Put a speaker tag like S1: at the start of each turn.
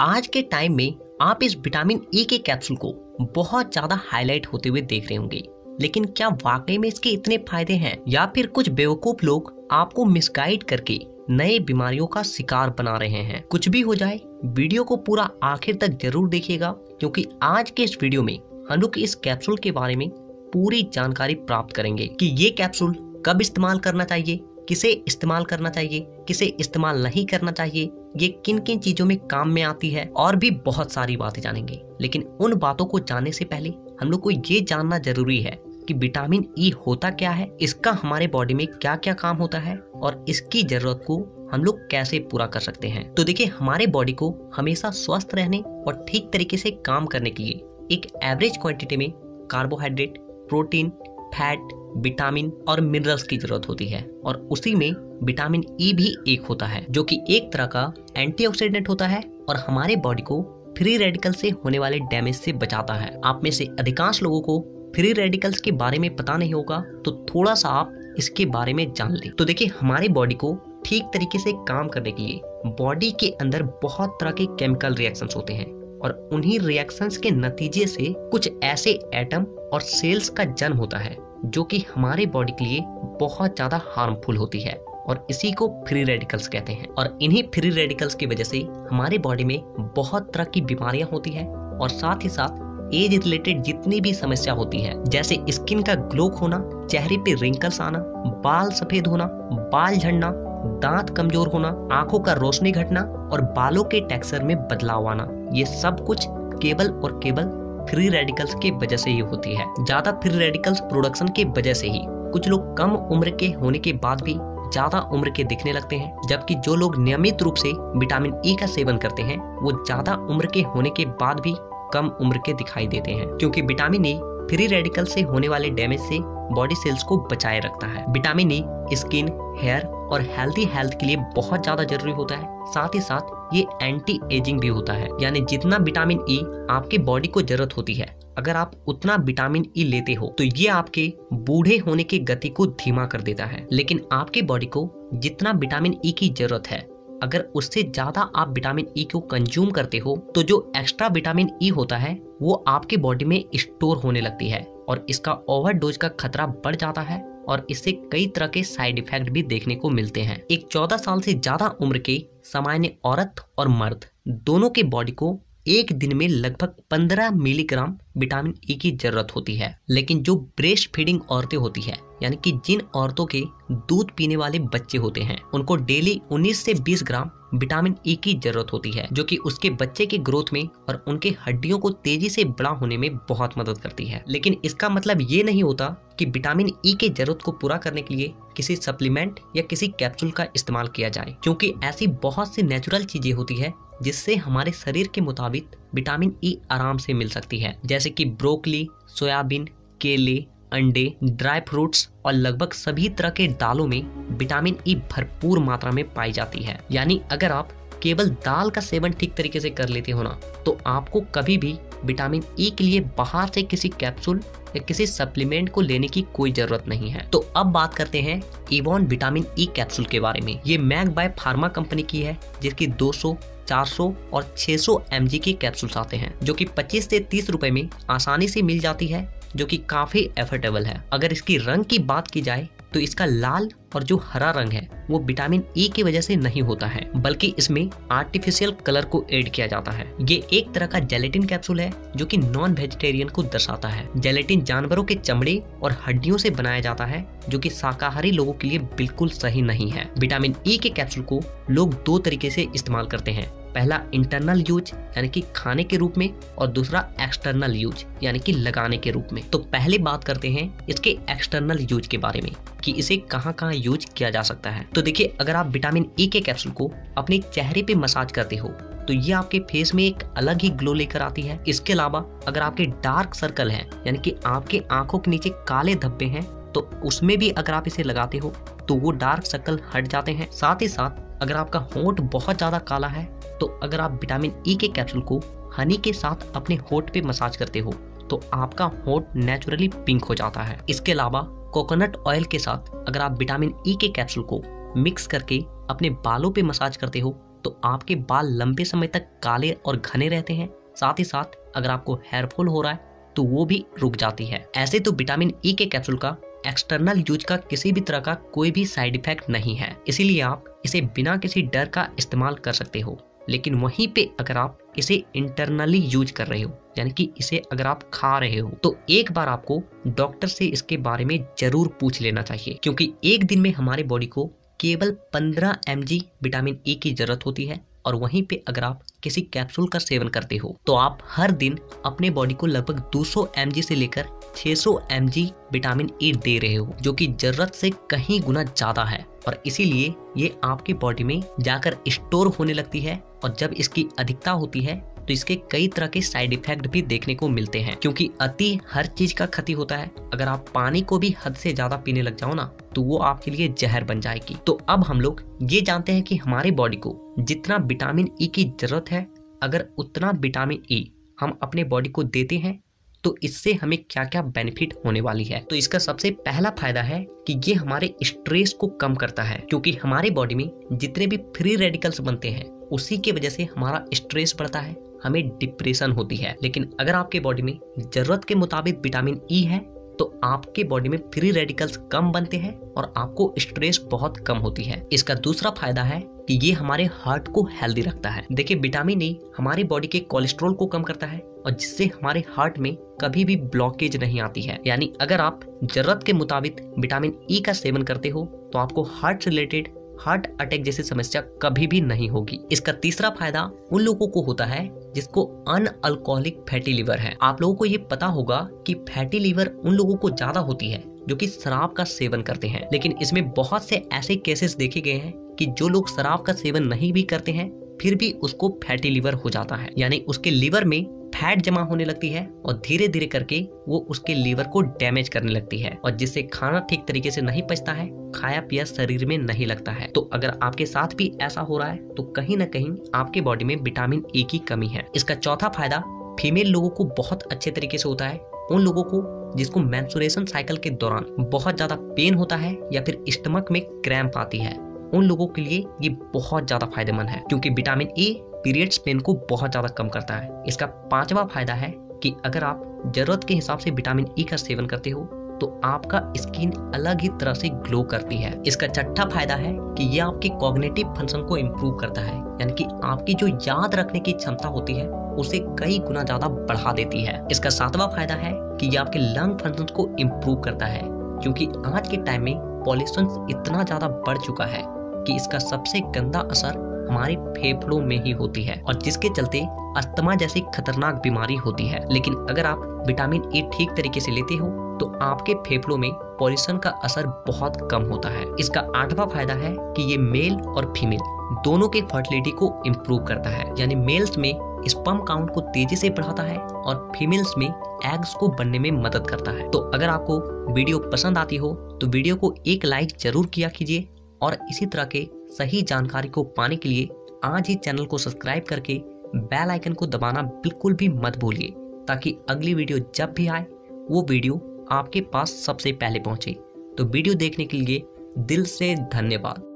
S1: आज के टाइम में आप इस विटामिन ई के कैप्सूल को बहुत ज्यादा हाईलाइट होते हुए देख रहे होंगे, लेकिन क्या वाकई में इसके इतने फायदे हैं या फिर कुछ बेवकूफ लोग आपको मिसगाइड करके नए बीमारियों का शिकार बना रहे हैं। कुछ भी हो जाए, वीडियो को पूरा आखिर तक जरूर देखिएगा, क्योंकि आज के इस वीडियो में हम लोग इस कैप्सूल के बारे में पूरी जानकारी प्राप्त करेंगे कि ये कैप्सूल कब इस्तेमाल करना चाहिए, किसे इस्तेमाल करना चाहिए, किसे इस्तेमाल नहीं करना चाहिए, ये किन किन चीजों में काम में आती है, और भी बहुत सारी बातें जानेंगे। लेकिन उन बातों को जानने से पहले हम लोग को ये जानना जरूरी है कि विटामिन ई होता क्या है, इसका हमारे बॉडी में क्या क्या काम होता है और इसकी जरूरत को हम लोग कैसे पूरा कर सकते हैं। तो देखिए, हमारे बॉडी को हमेशा स्वस्थ रहने और ठीक तरीके से काम करने के लिए एक एवरेज क्वांटिटी में कार्बोहाइड्रेट, प्रोटीन, फैट, विटामिन और मिनरल्स की जरूरत होती है, और उसी में विटामिन ई भी एक होता है जो कि एक तरह का एंटीऑक्सीडेंट होता है और हमारे बॉडी को फ्री रेडिकल से होने वाले डैमेज से बचाता है। आप में से अधिकांश लोगों को फ्री रेडिकल्स के बारे में पता नहीं होगा, तो थोड़ा सा आप इसके बारे में जान लें। तो देखिए, हमारे बॉडी को ठीक तरीके से काम करने के लिए बॉडी के अंदर बहुत तरह के केमिकल रिएक्शंस होते हैं, और उन्हीं रिएक्शंस के नतीजे से कुछ ऐसे एटम और सेल्स का जन्म होता है जो कि हमारे बॉडी के लिए बहुत ज्यादा हार्मफुल होती है, और इसी को फ्री रेडिकल्स कहते हैं। और इन्हीं फ्री रेडिकल्स की वजह से हमारे बॉडी में बहुत तरह की बीमारियां होती है, और साथ ही साथ एज रिलेटेड जितनी भी समस्या होती है, जैसे स्किन का ग्लो खोना, चेहरे पे रिंकल्स आना, बाल सफेद होना, बाल झड़ना, दांत कमजोर होना, आंखों का रोशनी घटना और बालों के टेक्सचर में बदलाव आना, ये सब कुछ केवल और केवल फ्री रेडिकल्स के वजह से ही होती है। ज्यादा फ्री रेडिकल्स प्रोडक्शन के वजह से ही कुछ लोग कम उम्र के होने के बाद भी ज्यादा उम्र के दिखने लगते हैं, जबकि जो लोग नियमित रूप से विटामिन ई का सेवन करते हैं वो ज्यादा उम्र के होने के बाद भी कम उम्र के दिखाई देते हैं, क्योंकि विटामिन ई फ्री रेडिकल से होने वाले डैमेज से बॉडी सेल्स को बचाए रखता है। विटामिन ई स्किन, हेयर और हेल्थी हेल्थ के लिए बहुत ज्यादा जरूरी होता है। साथ ही साथ ये एंटी एजिंग भी होता है, यानी जितना विटामिन ई आपकी बॉडी को जरूरत होती है, अगर आप उतना विटामिन ई लेते हो तो ये आपके बूढ़े होने की गति को धीमा कर देता है। लेकिन आपकी बॉडी को जितना विटामिन ई की जरूरत है, अगर उससे ज्यादा आप विटामिन ई को कंज्यूम करते हो तो जो एक्स्ट्रा विटामिन ई होता है वो आपके बॉडी में स्टोर होने लगती है, और इसका ओवरडोज का खतरा बढ़ जाता है, और इससे कई तरह के साइड इफेक्ट भी देखने को मिलते हैं। एक 14 साल से ज्यादा उम्र के सामान्य औरत और मर्द दोनों के बॉडी को एक दिन में लगभग 15 मिलीग्राम विटामिन ई की जरूरत होती है। लेकिन जो ब्रेस्ट फीडिंग औरतें होती है, यानी कि जिन औरतों के दूध पीने वाले बच्चे होते हैं, उनको डेली 19 से 20 ग्राम विटामिन ई की जरूरत होती है, जो कि उसके बच्चे के ग्रोथ में और उनके हड्डियों को तेजी से बड़ा होने में बहुत मदद करती है। लेकिन इसका मतलब ये नहीं होता कि विटामिन ई की जरूरत को पूरा करने के लिए किसी सप्लीमेंट या किसी कैप्सूल का इस्तेमाल किया जाए, क्योंकि ऐसी बहुत सी नेचुरल चीजें होती है जिससे हमारे शरीर के मुताबिक विटामिन ई आराम से मिल सकती है, जैसे कि ब्रोकली, सोयाबीन, केले, अंडे, ड्राई फ्रूट्स और लगभग सभी तरह के दालों में विटामिन ई भरपूर मात्रा में पाई जाती है। यानी अगर आप केवल दाल का सेवन ठीक तरीके से कर लेते हो ना, तो आपको कभी भी विटामिन ई के लिए बाहर से किसी कैप्सूल या किसी सप्लीमेंट को लेने की कोई जरूरत नहीं है। तो अब बात करते हैं इवॉन विटामिन ई कैप्सूल के बारे में। ये मैक बाय फार्मा कंपनी की है, जिसकी 200, 400 और 600 mg के कैप्सूल्स आते हैं, जो कि 25 से 30 रुपए में आसानी से मिल जाती है, जो कि काफी एफोर्डेबल है। अगर इसकी रंग की बात की जाए तो इसका लाल और जो हरा रंग है वो विटामिन ई की वजह से नहीं होता है, बल्कि इसमें आर्टिफिशियल कलर को ऐड किया जाता है। ये एक तरह का जेलेटिन कैप्सूल है जो कि नॉन वेजिटेरियन को दर्शाता है। जेलेटिन जानवरों के चमड़े और हड्डियों से बनाया जाता है, जो कि शाकाहारी लोगों के लिए बिल्कुल सही नहीं है। विटामिन ई के कैप्सूल को लोग दो तरीके से इस्तेमाल करते हैं। पहला इंटरनल यूज यानी कि खाने के रूप में, और दूसरा एक्सटर्नल यूज यानी कि लगाने के रूप में। तो पहले बात करते हैं इसके एक्सटर्नल यूज के बारे में कि इसे कहाँ कहाँ यूज किया जा सकता है। तो देखिए, अगर आप विटामिन ई के कैप्सूल को अपने चेहरे पे मसाज करते हो तो ये आपके फेस में एक अलग ही ग्लो लेकर आती है। इसके अलावा अगर आपके डार्क सर्कल है, यानी कि आपके आंखों के नीचे काले धब्बे हैं, तो उसमें भी अगर आप इसे लगाते हो तो वो डार्क सर्कल हट जाते हैं। साथ ही साथ अगर आपका होंठ बहुत ज्यादा काला है, तो अगर आप विटामिन ई के कैप्सूल को हनी के साथ अपने होंठ पे मसाज करते हो तो आपका होंठ नेचुरली पिंक हो जाता है। इसके अलावा कोकोनट ऑयल के साथ अगर आप विटामिन ई के कैप्सूल को मिक्स करके अपने बालों पे मसाज करते हो तो आपके बाल लंबे समय तक काले और घने रहते हैं। साथ ही साथ अगर आपको हेयर फॉल हो रहा है तो वो भी रुक जाती है। ऐसे तो विटामिन ई के कैप्सूल का एक्सटर्नल यूज का किसी भी तरह का कोई भी साइड इफेक्ट नहीं है, इसीलिए आप इसे बिना किसी डर का इस्तेमाल कर सकते हो। लेकिन वहीं पे अगर आप इसे इंटरनली यूज कर रहे हो, यानी कि इसे अगर आप खा रहे हो, तो एक बार आपको डॉक्टर से इसके बारे में जरूर पूछ लेना चाहिए, क्योंकि एक दिन में हमारे बॉडी को केवल 15 mg विटामिन ई की जरूरत होती है। और वहीं पे अगर आप किसी कैप्सूल का सेवन करते हो तो आप हर दिन अपने बॉडी को लगभग 200 mg से लेकर 600 mg विटामिन ई दे रहे हो, जो कि जरूरत से कहीं गुना ज्यादा है। और इसीलिए ये आपकी बॉडी में जाकर स्टोर होने लगती है, और जब इसकी अधिकता होती है तो इसके कई तरह के साइड इफेक्ट भी देखने को मिलते हैं, क्योंकि अति हर चीज का क्षति होता है। अगर आप पानी को भी हद से ज्यादा पीने लग जाओ ना, तो वो आपके लिए जहर बन जाएगी। तो अब हम लोग ये जानते हैं कि हमारे बॉडी को जितना विटामिन ई की जरूरत है, अगर उतना विटामिन ई हम अपने बॉडी को देते हैं तो इससे हमें क्या क्या बेनिफिट होने वाली है। तो इसका सबसे पहला फायदा है कि ये हमारे स्ट्रेस को कम करता है, क्योंकि हमारे बॉडी में जितने भी फ्री रेडिकल्स बनते हैं उसी की वजह से हमारा स्ट्रेस बढ़ता है, हमें डिप्रेशन होती है। लेकिन अगर आपके बॉडी में जरूरत के मुताबिक विटामिन ई है तो आपके बॉडी में फ्री रेडिकल्स कम बनते हैं और आपको स्ट्रेस बहुत कम होती है। इसका दूसरा फायदा है कि ये हमारे हार्ट को हेल्दी रखता है। देखिए, विटामिन ई हमारी बॉडी के कोलेस्ट्रॉल को कम करता है, और जिससे हमारे हार्ट में कभी भी ब्लॉकेज नहीं आती है। यानी अगर आप जरूरत के मुताबिक विटामिन ई का सेवन करते हो तो आपको हार्ट रिलेटेड हार्ट अटैक जैसी समस्या कभी भी नहीं होगी। इसका तीसरा फायदा उन लोगों को होता है जिसको अनअल्कोहलिक फैटी लिवर है। आप लोगों को ये पता होगा कि फैटी लिवर उन लोगों को ज्यादा होती है जो कि शराब का सेवन करते हैं, लेकिन इसमें बहुत से ऐसे केसेस देखे गए हैं कि जो लोग शराब का सेवन नहीं भी करते हैं फिर भी उसको फैटी लिवर हो जाता है। यानी उसके लिवर में फैट जमा होने लगती है और धीरे धीरे करके वो उसके लीवर को डैमेज करने लगती है, और जिससे खाना ठीक तरीके से नहीं पचता है, खाया पिया शरीर में नहीं लगता है। तो अगर आपके साथ भी ऐसा हो रहा है तो कहीं ना कहीं आपके बॉडी में विटामिन ई की कमी है। इसका चौथा फायदा फीमेल लोगों को बहुत अच्छे तरीके से होता है। उन लोगों को जिसको मेंस्ट्रुएशन साइकिल के दौरान बहुत ज्यादा पेन होता है या फिर स्टमक में क्रैम्प आती है, उन लोगों के लिए ये बहुत ज्यादा फायदेमंद है, क्योंकि विटामिन ई पीरियड्स पेन को बहुत ज्यादा कम करता है। इसका पांचवा फायदा है कि अगर आप जरूरत के हिसाब से विटामिन ई का सेवन करते हो तो आपका स्किन अलग ही तरह से ग्लो करती है। इसका छठा फायदा है कि ये आपके कॉग्निटिव फंक्शन को इम्प्रूव करता है, यानी कि आपकी जो याद रखने की क्षमता होती है उसे कई गुना ज्यादा बढ़ा देती है। इसका सातवां फायदा है कि ये आपके लंग फंक्शन को इम्प्रूव करता है, क्योंकि आज के टाइम में पॉल्यूशन इतना ज्यादा बढ़ चुका है कि इसका सबसे गंदा असर हमारे फेफड़ों में ही होती है, और जिसके चलते अस्थमा जैसी खतरनाक बीमारी होती है। लेकिन अगर आप विटामिन ई ठीक तरीके से लेते हो तो आपके फेफड़ों में पॉल्यूशन का असर बहुत कम होता है। इसका आठवां फायदा है कि ये मेल और फीमेल दोनों के फर्टिलिटी को इम्प्रूव करता है, यानी मेल्स में स्पर्म काउंट को तेजी से बढ़ाता है और फीमेल्स में एग्स को बनने में मदद करता है। तो अगर आपको वीडियो पसंद आती हो तो वीडियो को एक लाइक जरूर किया कीजिए, और इसी तरह के सही जानकारी को पाने के लिए आज ही चैनल को सब्सक्राइब करके बेल आइकन को दबाना बिल्कुल भी मत भूलिए, ताकि अगली वीडियो जब भी आए वो वीडियो आपके पास सबसे पहले पहुंचे। तो वीडियो देखने के लिए दिल से धन्यवाद।